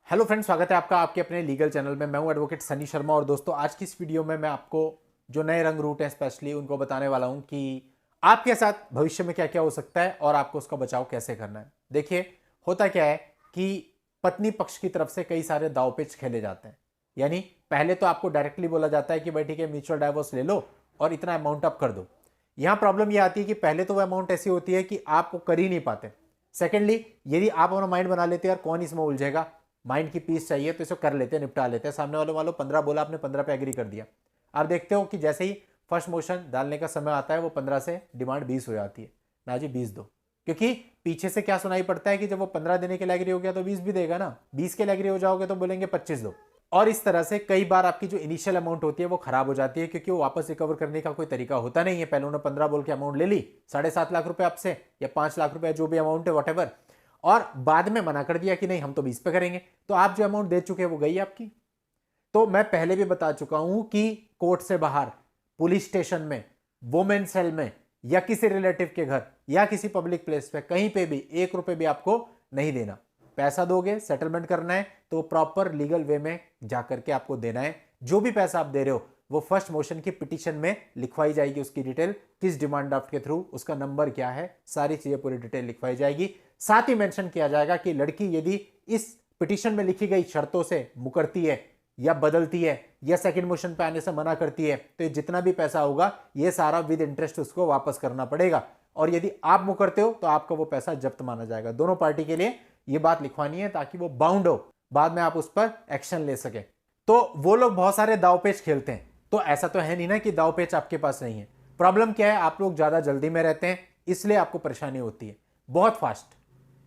Hello friends, स्वागत है आपका आपके अपने लीगल चैनल में। मैं हूं एडवोकेट सनी शर्मा और दोस्तों आज की इस वीडियो में मैं आपको जो नए रंग रूट हैं स्पेशली उनको बताने वाला हूं कि आपके साथ भविष्य में क्या क्या हो सकता है और आपको उसका बचाव कैसे करना है। देखिए, होता क्या है कि पत्नी पक्ष की तरफ से कई सारे दावपेच खेले जाते हैं। यानी पहले तो आपको डायरेक्टली बोला जाता है कि भाई ठीक है, म्यूचुअल डाइवोर्स ले लो और इतना अमाउंट अप कर दो। यहां प्रॉब्लम यह आती है कि पहले तो वह अमाउंट ऐसी होती है कि आप वो कर ही नहीं पाते। सेकेंडली, यदि आप अपना माइंड बना लेते हैं और कौन इसमें उलझेगा, माइंड की पीस चाहिए तो इसे कर लेते हैं, निपटा लेते हैं। सामने वाले वालों 15 बोला, आपने 15 पे एग्री कर दिया। आप देखते हो कि जैसे ही फर्स्ट मोशन डालने का समय आता है वो 15 से डिमांड 20 हो जाती है। ना जी 20 दो, क्योंकि पीछे से क्या सुनाई पड़ता है कि जब वो 15 देने के लिए एग्री हो गया तो 20 भी देगा ना। 20 के लिए एग्री हो जाओगे तो बोलेंगे 25 दो। और इस तरह से कई बार आपकी जो इनिशियल अमाउंट होती है वो खराब हो जाती है, क्योंकि वो वापस रिकवर करने का कोई तरीका होता नहीं है। पहले उन्होंने 15 बोल के अमाउंट ले ली, 7.5 लाख रुपए आपसे या 5 लाख रुपए जो भी अमाउंट है वॉट, और बाद में मना कर दिया कि नहीं हम तो 20 पे करेंगे, तो आप जो अमाउंट दे चुके हैं वो गई आपकी। तो मैं पहले भी बता चुका हूं कि कोर्ट से बाहर, पुलिस स्टेशन में, वुमेन सेल में या किसी रिलेटिव के घर या किसी पब्लिक प्लेस पे कहीं पे भी 1 रुपए भी आपको नहीं देना। पैसा दोगे, सेटलमेंट करना है तो प्रॉपर लीगल वे में जाकर के आपको देना है। जो भी पैसा आप दे रहे हो वो फर्स्ट मोशन की पिटीशन में लिखवाई जाएगी, उसकी डिटेल, किस डिमांड ड्राफ्ट के थ्रू, उसका नंबर क्या है, सारी चीजें पूरी डिटेल लिखवाई जाएगी। साथ ही मेंशन किया जाएगा कि लड़की यदि इस पिटीशन में लिखी गई शर्तों से मुकरती है या बदलती है या सेकंड मोशन पे आने से मना करती है तो जितना भी पैसा होगा ये सारा विद इंटरेस्ट उसको वापस करना पड़ेगा। और यदि आप मुकरते हो तो आपका वो पैसा जब्त माना जाएगा। दोनों पार्टी के लिए ये बात लिखवानी है ताकि वो बाउंड हो, बाद में आप उस पर एक्शन ले सके। तो वो लोग बहुत सारे दावपेच खेलते हैं, तो ऐसा तो है नहीं ना कि दावपेच आपके पास नहीं है। प्रॉब्लम क्या है, आप लोग ज्यादा जल्दी में रहते हैं, इसलिए आपको परेशानी होती है। बहुत फास्ट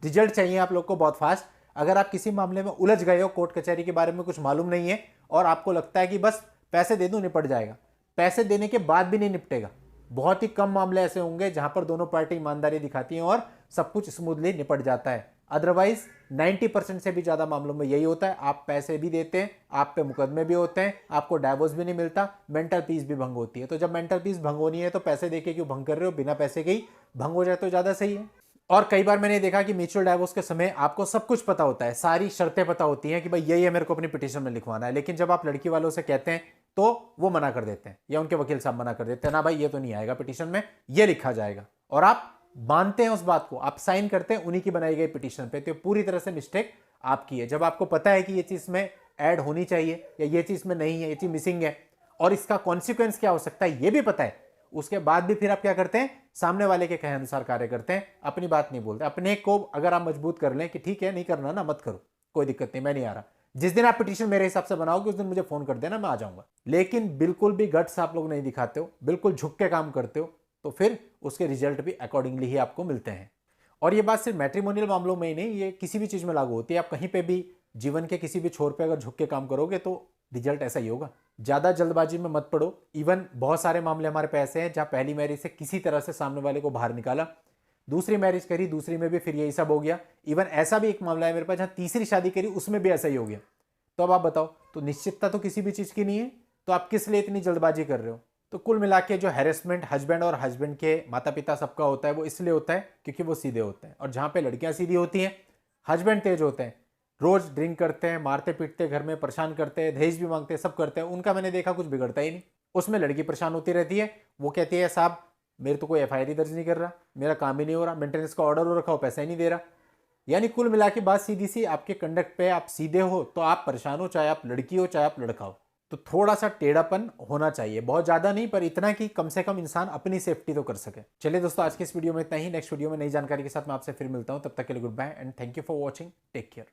रिजल्ट चाहिए आप लोग को, बहुत फास्ट। अगर आप किसी मामले में उलझ गए हो, कोर्ट कचहरी के बारे में कुछ मालूम नहीं है और आपको लगता है कि बस पैसे दे दूं निपट जाएगा, पैसे देने के बाद भी नहीं निपटेगा। बहुत ही कम मामले ऐसे होंगे जहां पर दोनों पार्टी ईमानदारी दिखाती हैं और सब कुछ स्मूथली निपट जाता है। अदरवाइज 90% से भी ज्यादा मामलों में यही होता है, आप पैसे भी देते हैं, आप पे मुकदमे भी होते हैं, आपको डाइवोर्स भी नहीं मिलता, मेंटल पीस भी भंग होती है। तो जब मेंटल पीस भंग होनी है तो पैसे देके क्यों भंग कर रहे हो, बिना पैसे के ही भंग हो जाए तो ज्यादा सही है। और कई बार मैंने देखा कि म्यूचुअल डाइवोर्स के समय आपको सब कुछ पता होता है, सारी शर्तें पता होती हैं कि भाई ये मेरे को अपनी पिटीशन में लिखवाना है, लेकिन जब आप लड़की वालों से कहते हैं तो वो मना कर देते हैं या उनके वकील साहब मना कर देते हैं, ना भाई ये तो नहीं आएगा पिटीशन में, ये लिखा जाएगा। और आप मानते हैं उस बात को, आप साइन करते हैं उन्हीं की बनाई गई पिटीशन पे, तो पूरी तरह से मिस्टेक आपकी है। जब आपको पता है कि ये चीज में ऐड होनी चाहिए या ये चीज में नहीं है, ये चीज मिसिंग है और इसका कॉन्सिक्वेंस क्या हो सकता है ये भी पता है, उसके बाद भी फिर आप क्या करते हैं, सामने वाले के कहे अनुसार कार्य करते हैं, अपनी बात नहीं बोलते। अपने को अगर आप मजबूत कर लें कि ठीक है नहीं करना ना, मत करो, कोई दिक्कत नहीं, मैं नहीं आ रहा, जिस दिन आप पिटीशन मेरे हिसाब से बनाओगे उस दिन मुझे फोन कर देना, मैं आ जाऊंगा। लेकिन बिल्कुल भी गट्स आप लोग नहीं दिखाते हो, बिल्कुल झुक के काम करते हो, तो फिर उसके रिजल्ट भी अकॉर्डिंगली ही आपको मिलते हैं। और ये बात सिर्फ मैट्रिमोनियल मामलों में ही नहीं, ये किसी भी चीज में लागू होती है। आप कहीं पे भी जीवन के किसी भी छोर पे अगर झुक के काम करोगे तो रिजल्ट ऐसा ही होगा। ज्यादा जल्दबाजी में मत पड़ो। इवन बहुत सारे मामले हमारे पे ऐसे हैं जहां पहली मैरिज से किसी तरह से सामने वाले को बाहर निकाला, दूसरी मैरिज करी, दूसरी में भी फिर यही सब हो गया। इवन ऐसा भी एक मामला है मेरे पास जहां तीसरी शादी करी, उसमें भी ऐसा ही हो गया। तो अब आप बताओ, तो निश्चितता तो किसी भी चीज की नहीं है, तो आप किस लिए इतनी जल्दबाजी कर रहे हो। तो कुल मिला के जो हैरेसमेंट हस्बैंड और हस्बैंड के माता पिता सबका होता है वो इसलिए होता है क्योंकि वो सीधे होते हैं। और जहां पे लड़कियां सीधी होती हैं, हस्बैंड तेज होते हैं, रोज ड्रिंक करते हैं, मारते पीटते, घर में परेशान करते हैं, दहेज भी मांगते हैं, सब करते हैं, उनका मैंने देखा कुछ बिगड़ता ही नहीं। उसमें लड़की परेशान होती रहती है, वो कहती है साहब मेरे तो कोई एफआईआर ही दर्ज नहीं कर रहा, मेरा काम ही नहीं हो रहा, मेंटेनेंस का ऑर्डर हो रखा हो, पैसा ही नहीं दे रहा। यानी कुल मिला के बात सीधी सी, आपके कंडक्ट पे आप सीधे हो तो आप परेशान हो, चाहे आप लड़की हो चाहे आप लड़का हो। तो थोड़ा सा टेढ़ापन होना चाहिए, बहुत ज्यादा नहीं पर इतना कि कम से कम इंसान अपनी सेफ्टी तो कर सके। चलिए दोस्तों, आज की इस वीडियो में इतना ही। नेक्स्ट वीडियो में नई जानकारी के साथ मैं आपसे फिर मिलता हूं, तब तक के लिए goodbye and thank you for watching, take care.